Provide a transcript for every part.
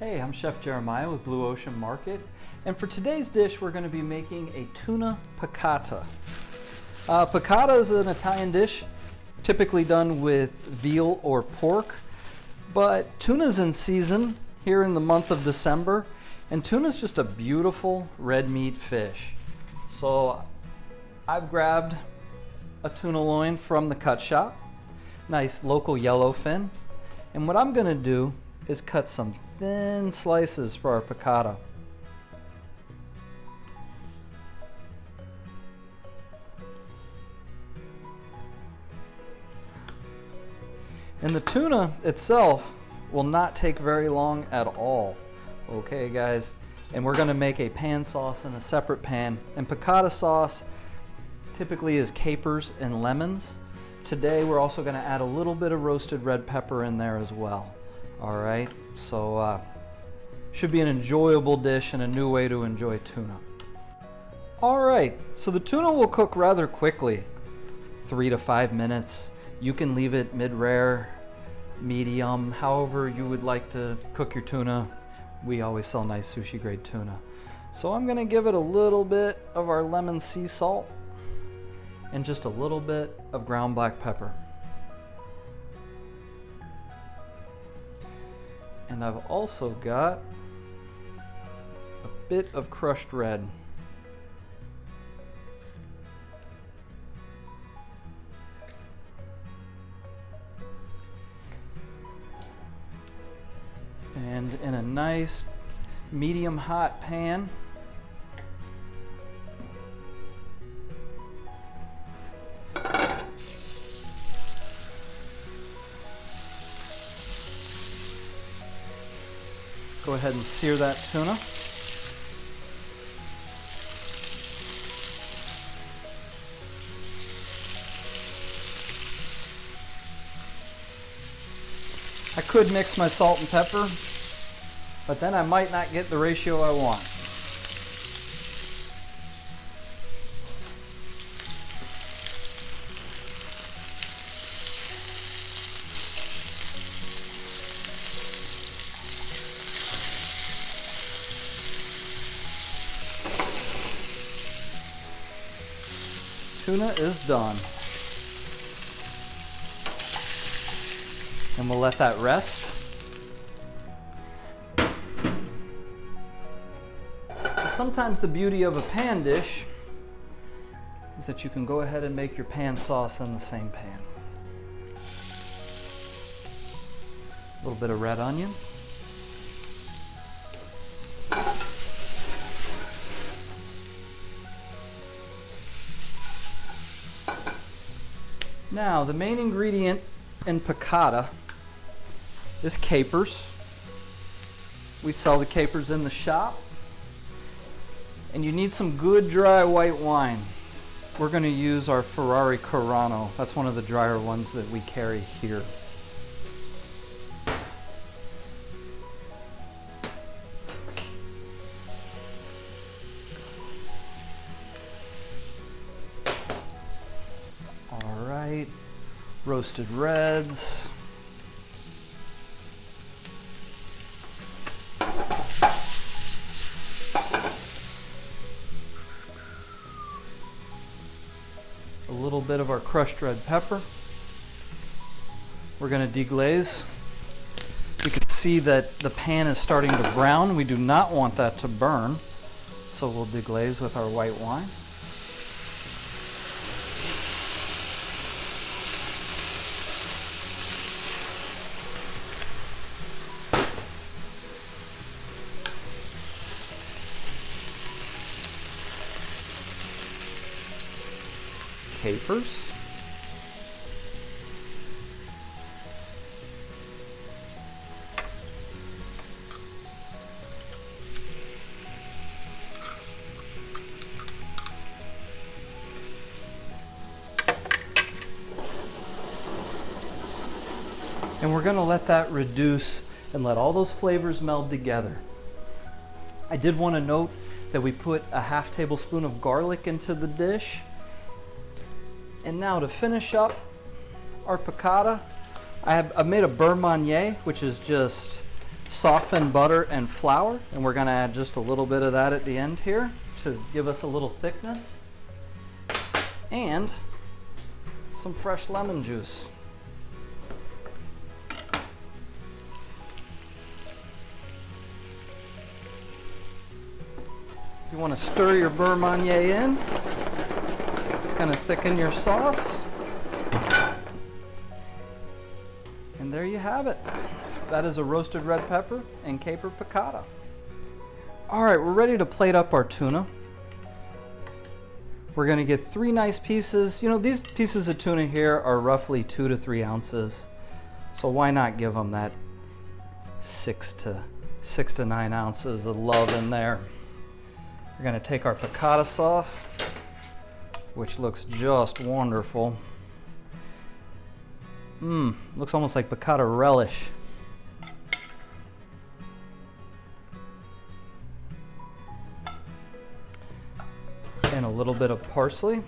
Hey, I'm Chef Jeremiah with Blue Ocean Market, and for today's dish we're going to be making a tuna piccata. Piccata is an Italian dish typically done with veal or pork, but tuna's in season here in the month of December, and tuna's just a beautiful red meat fish. So I've grabbed a tuna loin from the cut shop, nice local yellowfin, and what I'm going to do is cut some thin slices for our piccata. And the tuna itself will not take very long at all. Okay guys, and we're going to make a pan sauce in a separate pan, and piccata sauce typically is capers and lemons. Today we're also going to add a little bit of roasted red pepper in there as well. All right, so should be an enjoyable dish and a new way to enjoy tuna. All right, so the tuna will cook rather quickly, 3 to 5 minutes. You can leave it mid-rare, medium, however you would like to cook your tuna. We always sell nice sushi-grade tuna. So I'm gonna give it a little bit of our lemon sea salt and just a little bit of ground black pepper. And I've also got a bit of crushed red. And in a nice medium hot pan, go ahead and sear that tuna. I could mix my salt and pepper, but then I might not get the ratio I want. Tuna is done. And we'll let that rest. And sometimes the beauty of a pan dish is that you can go ahead and make your pan sauce in the same pan. A little bit of red onion. Now, the main ingredient in piccata is capers. We sell the capers in the shop. And you need some good dry white wine. We're going to use our Ferrari Carano. That's one of the drier ones that we carry here. Roasted reds. A little bit of our crushed red pepper. We're going to deglaze. You can see that the pan is starting to brown. We do not want that to burn, so we'll deglaze with our white wine. Capers. And we're going to let that reduce and let all those flavors meld together. I did want to note that we put a ½ tablespoon of garlic into the dish. And now to finish up our piccata, I've made a beurre Marnier, which is just softened butter and flour, and we're going to add just a little bit of that at the end here to give us a little thickness, and some fresh lemon juice. You want to stir your beurre Meunier in. It's going to thicken your sauce. And there you have it. That is a roasted red pepper and caper piccata. All right, we're ready to plate up our tuna. We're going to get 3 nice pieces. You know, these pieces of tuna here are roughly 2 to 3 ounces. So why not give them that 6 to 9 ounces of love in there. We're going to take our piccata sauce, which looks just wonderful. Looks almost like piccata relish. And a little bit of parsley.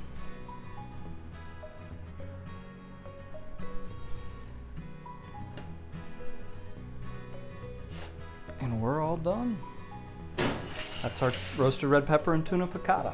And we're all done. That's our roasted red pepper and tuna piccata.